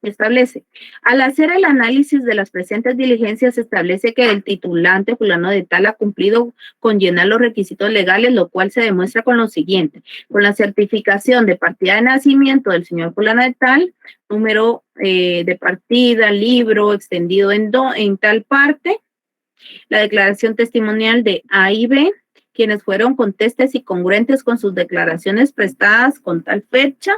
establece, al hacer el análisis de las presentes diligencias, establece que el titulante fulano de tal ha cumplido con llenar los requisitos legales, lo cual se demuestra con lo siguiente: con la certificación de partida de nacimiento del señor fulano de tal, número de partida, libro extendido en tal parte, la declaración testimonial de A y B, quienes fueron contestes y congruentes con sus declaraciones prestadas con tal fecha,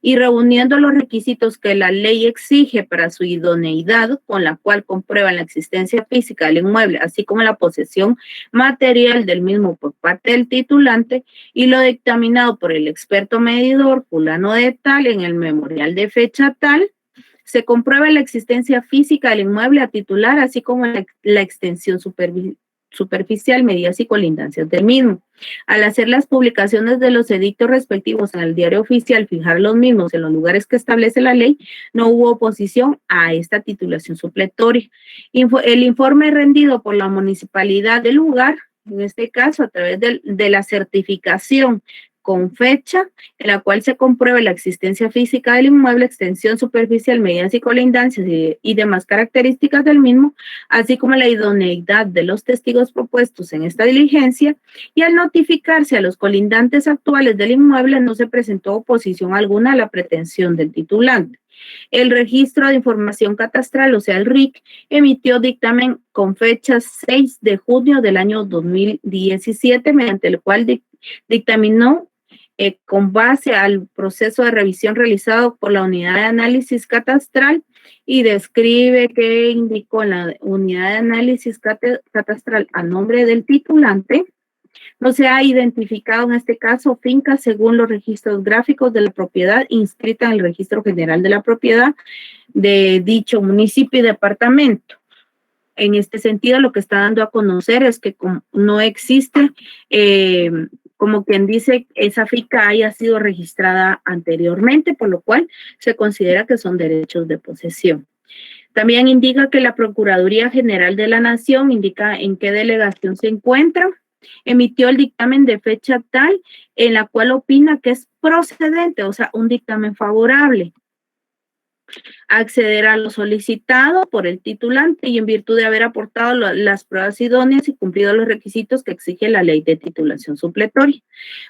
y reuniendo los requisitos que la ley exige para su idoneidad, con la cual comprueban la existencia física del inmueble, así como la posesión material del mismo por parte del titulante, y lo dictaminado por el experto medidor fulano de tal en el memorial de fecha tal, se comprueba la existencia física del inmueble a titular, así como la extensión superficial, medidas y colindancias del mismo. Al hacer las publicaciones de los edictos respectivos en el diario oficial, fijar los mismos en los lugares que establece la ley, no hubo oposición a esta titulación supletoria. El informe rendido por la municipalidad del lugar, en este caso a través de la certificación con fecha, en la cual se compruebe la existencia física del inmueble, extensión superficial, medidas y colindancias y demás características del mismo, así como la idoneidad de los testigos propuestos en esta diligencia, y al notificarse a los colindantes actuales del inmueble, no se presentó oposición alguna a la pretensión del titulante. El Registro de Información Catastral, o sea, el RIC, emitió dictamen con fecha 6 de junio del año 2017, mediante el cual dictaminó con base al proceso de revisión realizado por la unidad de análisis catastral, y describe que indicó la unidad de análisis catastral a nombre del titulante. No se ha identificado en este caso finca según los registros gráficos de la propiedad inscrita en el Registro General de la Propiedad de dicho municipio y departamento. En este sentido, lo que está dando a conocer es que no existe, como quien dice, esa finca haya sido registrada anteriormente, por lo cual se considera que son derechos de posesión. También indica que la Procuraduría General de la Nación indica en qué delegación se encuentra, emitió el dictamen de fecha tal en la cual opina que es procedente, o sea, un dictamen favorable, acceder a lo solicitado por el titulante y en virtud de haber aportado las pruebas idóneas y cumplido los requisitos que exige la ley de titulación supletoria.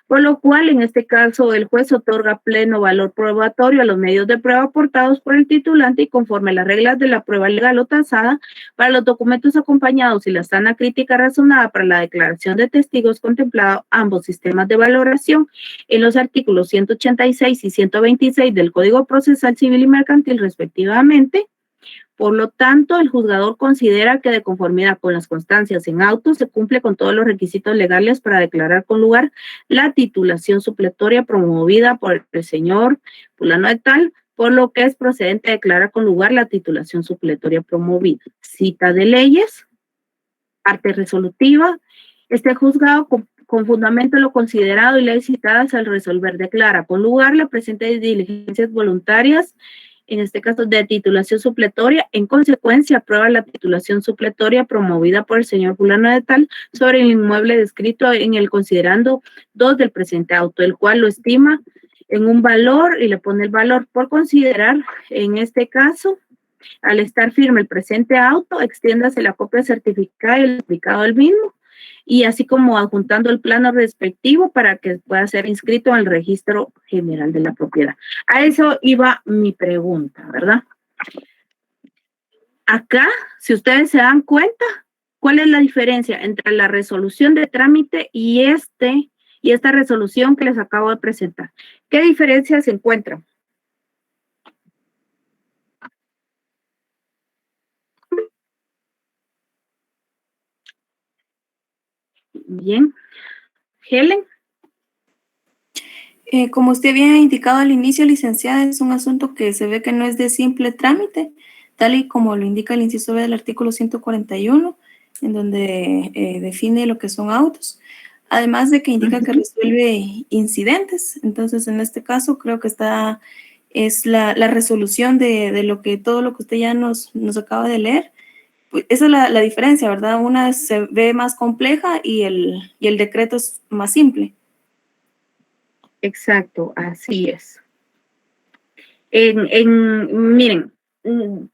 Por lo cual, en este caso, el juez otorga pleno valor probatorio a los medios de prueba aportados por el titulante y conforme a las reglas de la prueba legal o tasada para los documentos acompañados y la sana crítica razonada para la declaración de testigos contemplado ambos sistemas de valoración en los artículos 186 y 126 del Código Procesal Civil y Mercantil respectivamente. Por lo tanto, el juzgador considera que de conformidad con las constancias en auto se cumple con todos los requisitos legales para declarar con lugar la titulación supletoria promovida por el señor fulano de tal, por lo que es procedente declarar con lugar la titulación supletoria promovida. Cita de leyes, parte resolutiva. Este juzgado con fundamento en lo considerado y leyes citadas al resolver declara con lugar la presente diligencias voluntarias en este caso de titulación supletoria. En consecuencia, aprueba la titulación supletoria promovida por el señor fulano de tal sobre el inmueble descrito en el considerando 2 del presente auto, el cual lo estima en un valor y le pone el valor por considerar, en este caso, al estar firme el presente auto, extiéndase la copia certificada y el duplicado del mismo, y así como adjuntando el plano respectivo para que pueda ser inscrito en el registro general de la propiedad. A eso iba mi pregunta, ¿verdad? Acá, si ustedes se dan cuenta, ¿cuál es la diferencia entre la resolución de trámite y esta resolución que les acabo de presentar? ¿Qué diferencias se encuentran? Bien. Helen. Como usted había indicado al inicio, licenciada, es un asunto que se ve que no es de simple trámite, tal y como lo indica el inciso B del artículo 141, en donde define lo que son autos, además de que indica que resuelve incidentes. Entonces, en este caso, creo que es la resolución de todo lo que usted ya nos acaba de leer. Pues esa es la diferencia, ¿verdad? Una se ve más compleja y el decreto es más simple. Exacto, así es. Miren,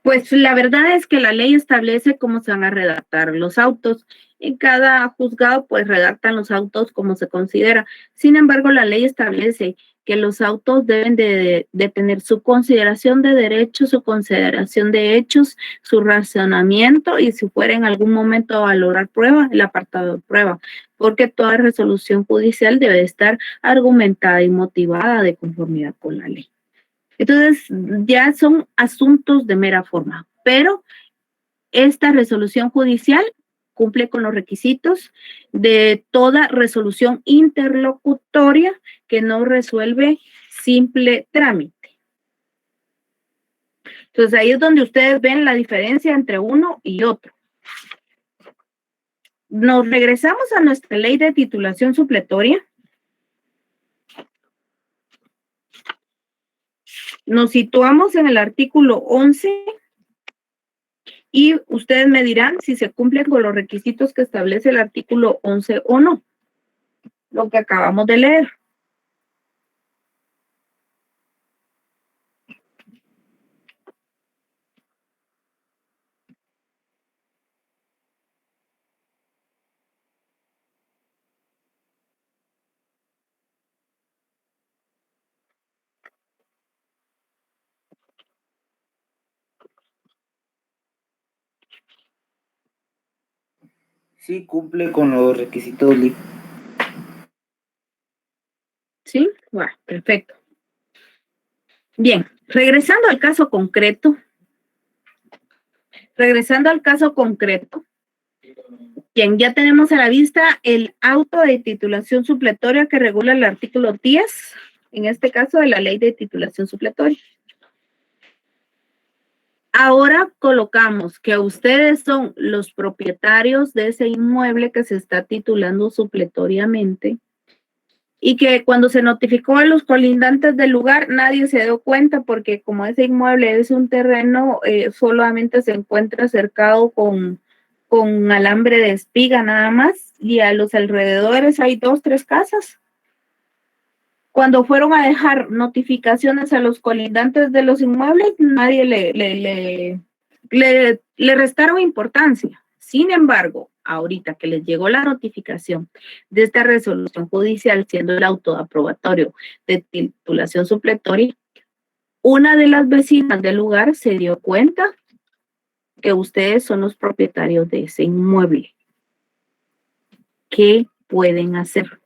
pues la verdad es que la ley establece cómo se van a redactar los autos. En cada juzgado, pues redactan los autos como se considera. Sin embargo, la ley establece que los autos deben de tener su consideración de derechos, su consideración de hechos, su razonamiento y si fuera en algún momento a valorar prueba, el apartado de prueba, porque toda resolución judicial debe estar argumentada y motivada de conformidad con la ley. Entonces, ya son asuntos de mera forma, pero esta resolución judicial cumple con los requisitos de toda resolución interlocutoria que no resuelve simple trámite. Entonces, ahí es donde ustedes ven la diferencia entre uno y otro. Nos regresamos a nuestra ley de titulación supletoria. Nos situamos en el artículo 11 y ustedes me dirán si se cumplen con los requisitos que establece el artículo 11 o no, lo que acabamos de leer. Sí, cumple con los requisitos LIP. ¿Sí? Bueno, perfecto. Bien, regresando al caso concreto. Bien, ya tenemos a la vista el auto de titulación supletoria que regula el artículo 10, en este caso de la ley de titulación supletoria. Ahora colocamos que ustedes son los propietarios de ese inmueble que se está titulando supletoriamente y que cuando se notificó a los colindantes del lugar nadie se dio cuenta porque como ese inmueble es un terreno, solamente se encuentra cercado con alambre de espiga nada más y a los alrededores hay 2, 3 casas. Cuando fueron a dejar notificaciones a los colindantes de los inmuebles, nadie le restaron importancia. Sin embargo, ahorita que les llegó la notificación de esta resolución judicial, siendo el auto aprobatorio de titulación supletoria, una de las vecinas del lugar se dio cuenta que ustedes son los propietarios de ese inmueble. ¿Qué pueden hacer?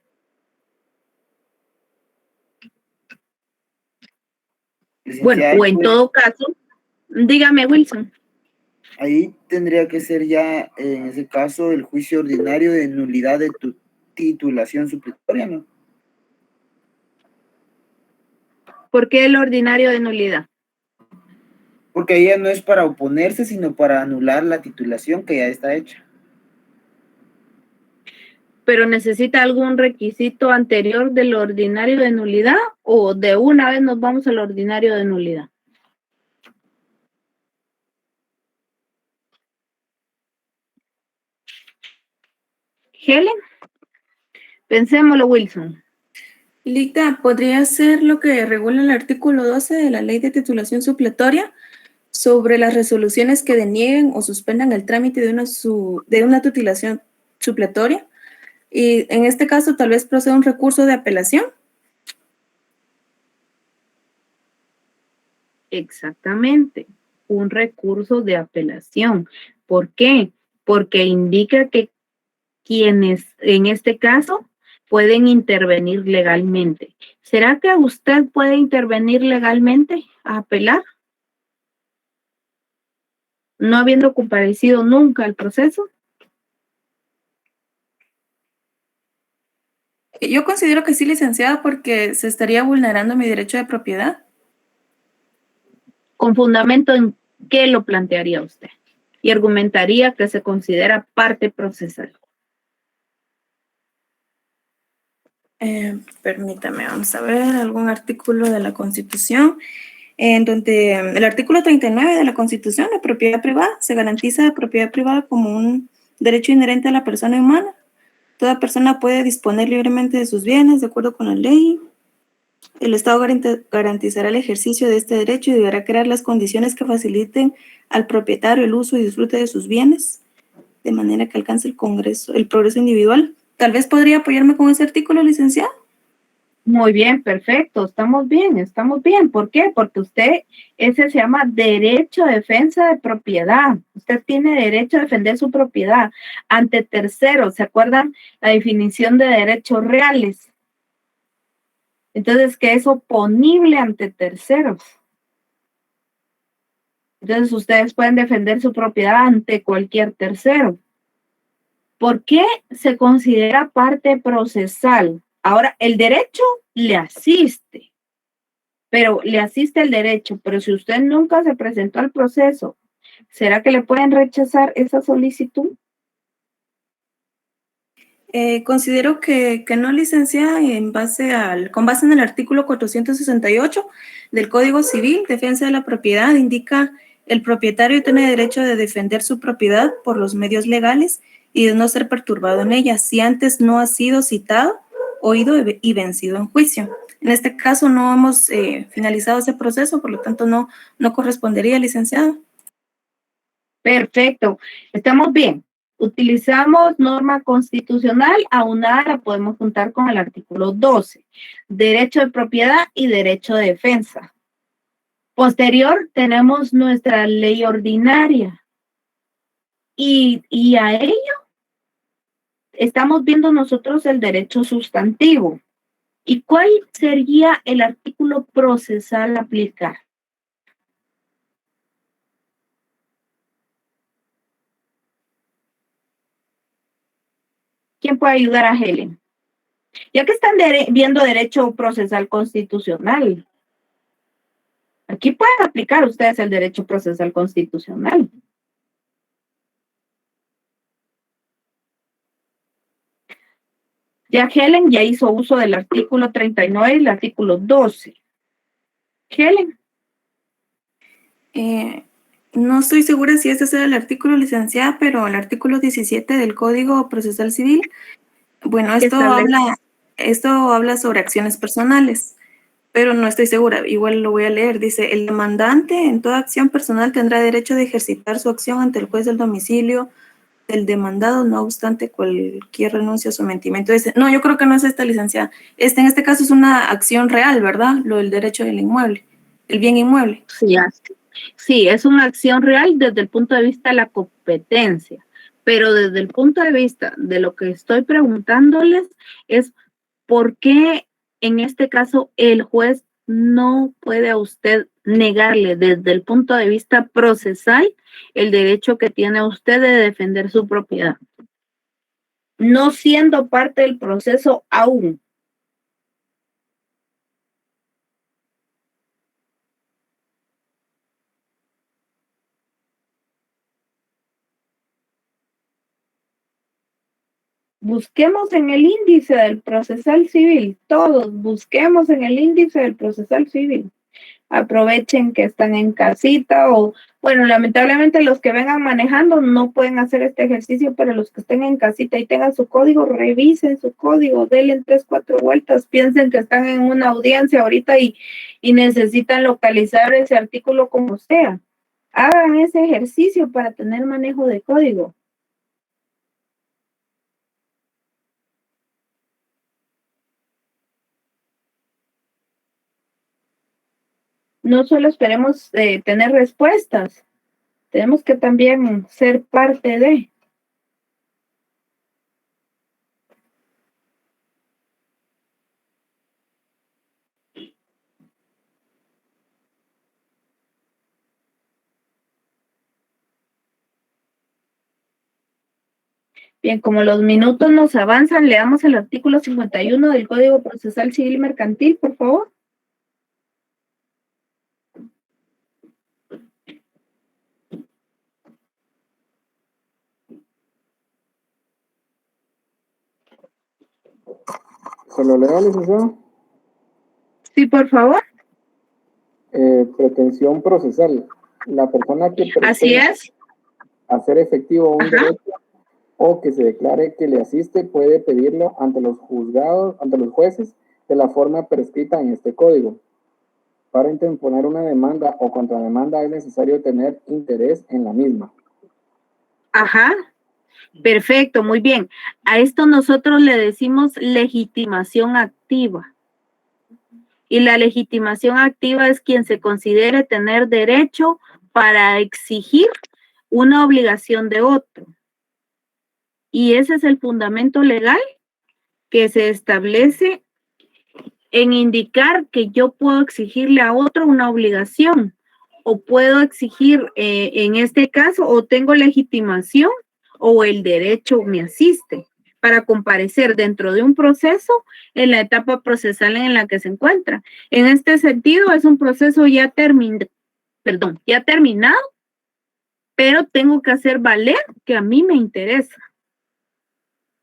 Bueno, o en todo caso, dígame, Wilson. Ahí tendría que ser ya, en ese caso, el juicio ordinario de nulidad de tu titulación supletoria, ¿no? ¿Por qué el ordinario de nulidad? Porque ahí ya no es para oponerse, sino para anular la titulación que ya está hecha. ¿Pero necesita algún requisito anterior del ordinario de nulidad o de una vez nos vamos al ordinario de nulidad? Helen, pensémoslo, Wilson. Licta, ¿podría ser lo que regula el artículo 12 de la Ley de Titulación Supletoria sobre las resoluciones que denieguen o suspendan el trámite de una titulación supletoria? Y en este caso tal vez proceda un recurso de apelación. Exactamente, un recurso de apelación. ¿Por qué? Porque indica que quienes en este caso pueden intervenir legalmente. ¿Será que usted puede intervenir legalmente a apelar? No habiendo comparecido nunca al proceso. Yo considero que sí, licenciada, porque se estaría vulnerando mi derecho de propiedad. ¿Con fundamento en qué lo plantearía usted? Y argumentaría que se considera parte procesal. Permítame, vamos a ver algún artículo de la Constitución, en donde el artículo 39 de la Constitución, la propiedad privada, se garantiza la propiedad privada como un derecho inherente a la persona humana. Toda persona puede disponer libremente de sus bienes de acuerdo con la ley. El Estado garantizará el ejercicio de este derecho y deberá crear las condiciones que faciliten al propietario el uso y disfrute de sus bienes, de manera que alcance el progreso individual. Tal vez podría apoyarme con ese artículo, licenciada. Muy bien, perfecto, estamos bien, estamos bien. ¿Por qué? Porque usted, ese se llama derecho a defensa de propiedad. Usted tiene derecho a defender su propiedad ante terceros. ¿Se acuerdan la definición de derechos reales? Entonces, que es oponible ante terceros. Entonces, ustedes pueden defender su propiedad ante cualquier tercero. ¿Por qué se considera parte procesal? Ahora, el derecho le asiste, pero le asiste el derecho, pero si usted nunca se presentó al proceso, ¿será que le pueden rechazar esa solicitud? Considero que no, licenciada, con base en el artículo 468 del Código Civil, defensa de la propiedad, indica el propietario tiene derecho de defender su propiedad por los medios legales y de no ser perturbado en ella, si antes no ha sido citado, oído y vencido en juicio. En este caso no hemos finalizado ese proceso, por lo tanto no correspondería, licenciado. Perfecto, estamos bien. Utilizamos norma constitucional, aunada la podemos juntar con el artículo 12, derecho de propiedad y derecho de defensa. Posterior tenemos nuestra ley ordinaria y a ello estamos viendo nosotros el derecho sustantivo. ¿Y cuál sería el artículo procesal a aplicar? ¿Quién puede ayudar a Helen? Ya que están viendo derecho procesal constitucional, aquí pueden aplicar ustedes el derecho procesal constitucional. Ya Helen ya hizo uso del artículo 39 y el artículo 12. Helen. No estoy segura si ese es el artículo, licenciada, pero el artículo 17 del Código Procesal Civil, bueno, esto habla sobre acciones personales, pero no estoy segura, igual lo voy a leer. Dice, el demandante en toda acción personal tendrá derecho de ejercitar su acción ante el juez del domicilio del demandado, no obstante cualquier renuncia o sometimiento. No, yo creo que no es esta, licenciada. En este caso es una acción real, ¿verdad? Lo del derecho del inmueble, el bien inmueble. Sí, es una acción real desde el punto de vista de la competencia, pero desde el punto de vista de lo que estoy preguntándoles es por qué en este caso el juez no puede a usted negarle desde el punto de vista procesal el derecho que tiene usted de defender su propiedad, no siendo parte del proceso aún. Busquemos en el índice del procesal civil, todos busquemos en el índice del procesal civil. Aprovechen que están en casita o Bueno, lamentablemente los que vengan manejando no pueden hacer este ejercicio, pero los que estén en casita y tengan su código, revisen su código, denle 3, 4 vueltas, piensen que están en una audiencia ahorita y necesitan localizar ese artículo como sea. Hagan ese ejercicio para tener manejo de código. No solo esperemos tener respuestas, tenemos que también ser parte de. Bien, como los minutos nos avanzan, leamos el artículo 51 del Código Procesal Civil y Mercantil, por favor. ¿Se lo leo, licenciado? Sí, por favor. Pretensión procesal. La persona que Así es. hacer efectivo un derecho o que se declare que le asiste puede pedirlo ante los juzgados, ante los jueces, de la forma prescrita en este código. Para interponer una demanda o contrademanda es necesario tener interés en la misma. Ajá. Perfecto, muy bien. A esto nosotros le decimos legitimación activa. Y la legitimación activa es quien se considere tener derecho para exigir una obligación de otro. Y ese es el fundamento legal que se establece en indicar que yo puedo exigirle a otro una obligación o puedo exigir, en este caso, o tengo legitimación o el derecho me asiste para comparecer dentro de un proceso en la etapa procesal en la que se encuentra. En este sentido, es un proceso ya terminado, pero tengo que hacer valer que a mí me interesa.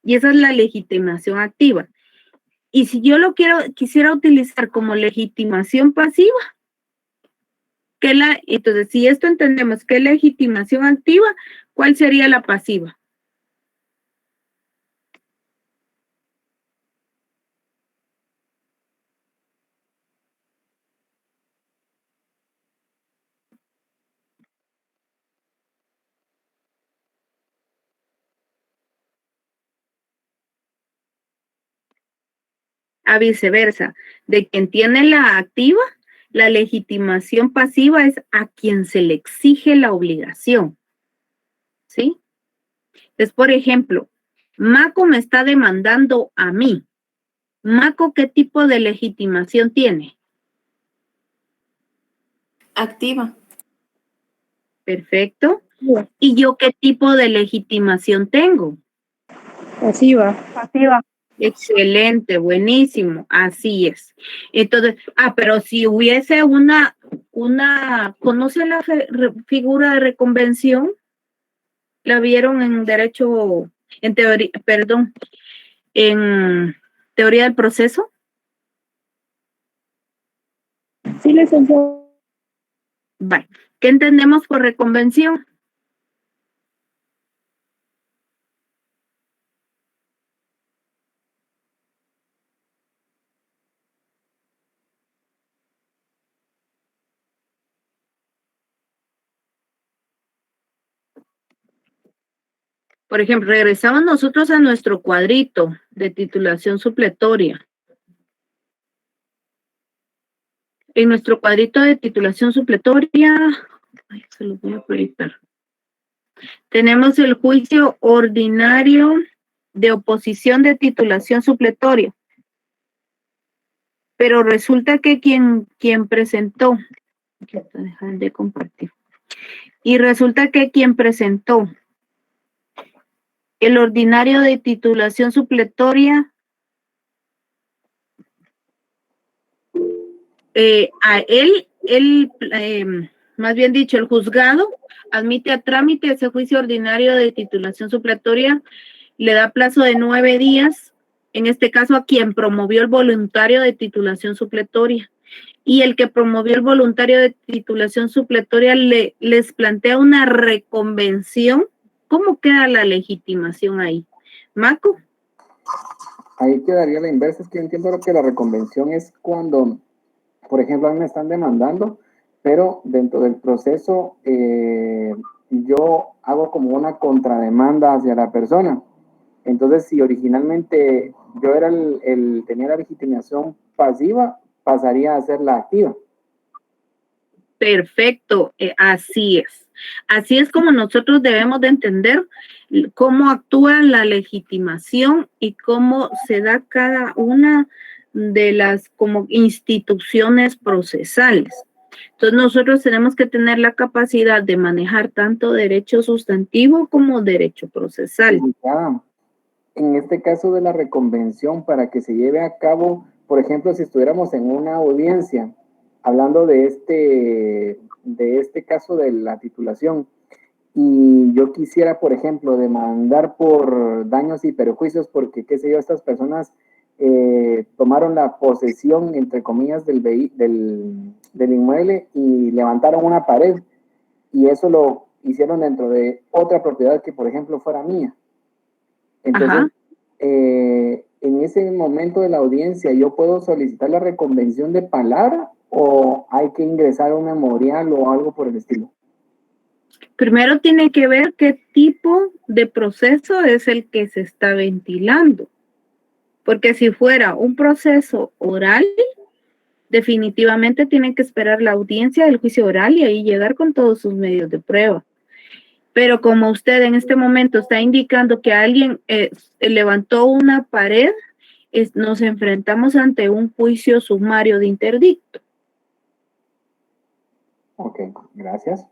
Y esa es la legitimación activa. Y si yo lo quisiera utilizar como legitimación pasiva, entonces si esto entendemos que es legitimación activa, ¿cuál sería la pasiva? A viceversa, de quien tiene la activa, la legitimación pasiva es a quien se le exige la obligación. ¿Sí? Entonces, por ejemplo, Maco me está demandando a mí. Maco, ¿qué tipo de legitimación tiene? Activa. Perfecto. ¿Y yo qué tipo de legitimación tengo? Pasiva. Pasiva. Excelente, buenísimo, así es. Entonces, pero si hubiese ¿conoce la figura de reconvención? ¿La vieron en derecho, en teoría, en teoría del proceso? Sí, licenciado. Vale. ¿Qué entendemos por reconvención? Por ejemplo, regresamos nosotros a nuestro cuadrito de titulación supletoria. En nuestro cuadrito de titulación supletoria, se los voy a proyectar. Tenemos el juicio ordinario de oposición de titulación supletoria. Pero resulta que quien presentó, dejar de compartir. Y resulta que quien presentó el ordinario de titulación supletoria, a él, más bien dicho, el juzgado admite a trámite ese juicio ordinario de titulación supletoria, le da plazo de 9 días, en este caso a quien promovió el voluntario de titulación supletoria. y el que promovió el voluntario de titulación supletoria les plantea una reconvención, ¿cómo queda la legitimación ahí? Maco. Ahí quedaría la inversa. Es que yo entiendo que la reconvención es cuando, por ejemplo, a mí me están demandando, pero dentro del proceso yo hago como una contrademanda hacia la persona. Entonces, si originalmente yo era tenía la legitimación pasiva, pasaría a ser la activa. Perfecto, así es. Así es como nosotros debemos de entender cómo actúa la legitimación y cómo se da cada una de las como instituciones procesales. Entonces nosotros tenemos que tener la capacidad de manejar tanto derecho sustantivo como derecho procesal. En este caso de la reconvención, para que se lleve a cabo, por ejemplo, si estuviéramos en una audiencia hablando de este caso de la titulación, y yo quisiera, por ejemplo, demandar por daños y perjuicios porque, qué sé yo, estas personas tomaron la posesión, entre comillas, del inmueble y levantaron una pared, y eso lo hicieron dentro de otra propiedad que, por ejemplo, fuera mía. Entonces, en ese momento de la audiencia, ¿yo puedo solicitar la reconvención de palabra o hay que ingresar a un memorial o algo por el estilo? Primero tiene que ver qué tipo de proceso es el que se está ventilando. Porque si fuera un proceso oral, definitivamente tienen que esperar la audiencia del juicio oral y ahí llegar con todos sus medios de prueba. Pero como usted en este momento está indicando que alguien levantó una pared, nos enfrentamos ante un juicio sumario de interdicto. Ok, gracias.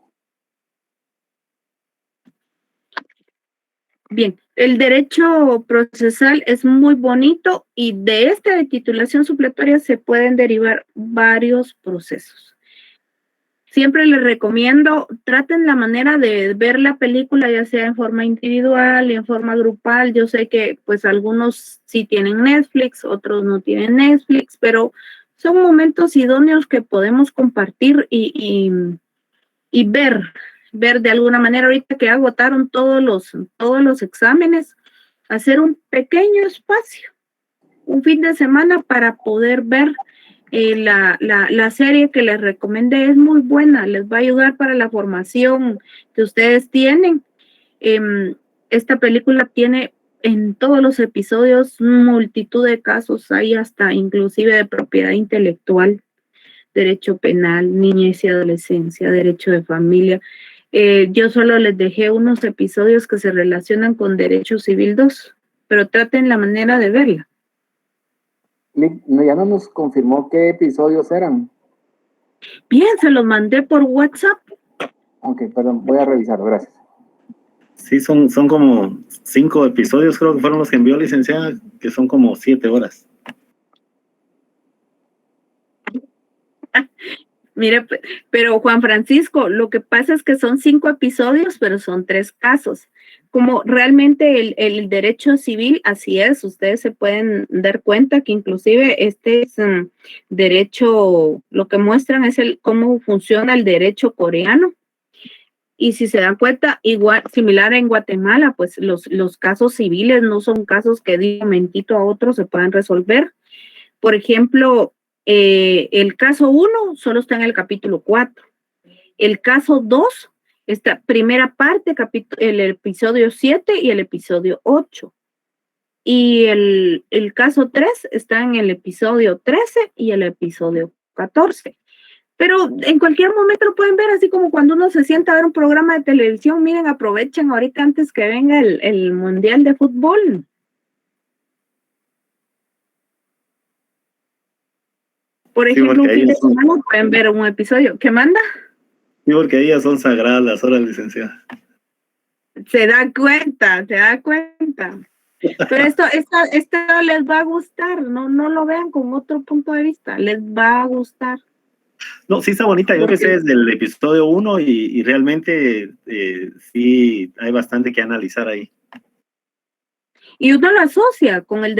Bien, el derecho procesal es muy bonito y de esta de titulación supletoria se pueden derivar varios procesos. Siempre les recomiendo, traten la manera de ver la película, ya sea en forma individual y en forma grupal. Yo sé que pues algunos sí tienen Netflix, otros no tienen Netflix, pero son momentos idóneos que podemos compartir y ver de alguna manera. Ahorita que agotaron todos los exámenes, hacer un pequeño espacio, un fin de semana para poder ver la serie que les recomendé. Es muy buena, les va a ayudar para la formación que ustedes tienen. Esta película tiene en todos los episodios multitud de casos, hay hasta inclusive de propiedad intelectual, derecho penal, niñez y adolescencia, derecho de familia. Yo solo les dejé unos episodios que se relacionan con Derecho Civil 2, pero traten la manera de verla. Ya no nos confirmó qué episodios eran. Bien, se los mandé por WhatsApp. Ok, perdón, voy a revisarlo, gracias. Sí, son como 5 episodios, creo que fueron los que envió licenciada, que son como 7 horas. Mire, pero Juan Francisco, lo que pasa es que son 5 episodios, pero son 3 casos. Como realmente el derecho civil, así es, ustedes se pueden dar cuenta que inclusive este es derecho, lo que muestran es cómo funciona el derecho coreano. Y si se dan cuenta, igual, similar en Guatemala, pues los casos civiles no son casos que de un momentito a otro se puedan resolver. Por ejemplo, el caso 1 solo está en el capítulo 4. El caso 2, esta primera parte, el episodio 7 y el episodio 8. Y el caso 3 está en el episodio 13 y el episodio 14. Pero en cualquier momento lo pueden ver, así como cuando uno se sienta a ver un programa de televisión. Miren, aprovechen ahorita antes que venga el Mundial de Fútbol. Por ejemplo, un fin de semana pueden ver un episodio. ¿Qué manda? Sí, porque ellas son sagradas las horas, licenciada. Se da cuenta. Pero esto les va a gustar, no lo vean con otro punto de vista, les va a gustar. No, sí está bonita, yo que sé desde el episodio 1 y realmente sí hay bastante que analizar ahí. Y uno lo asocia con el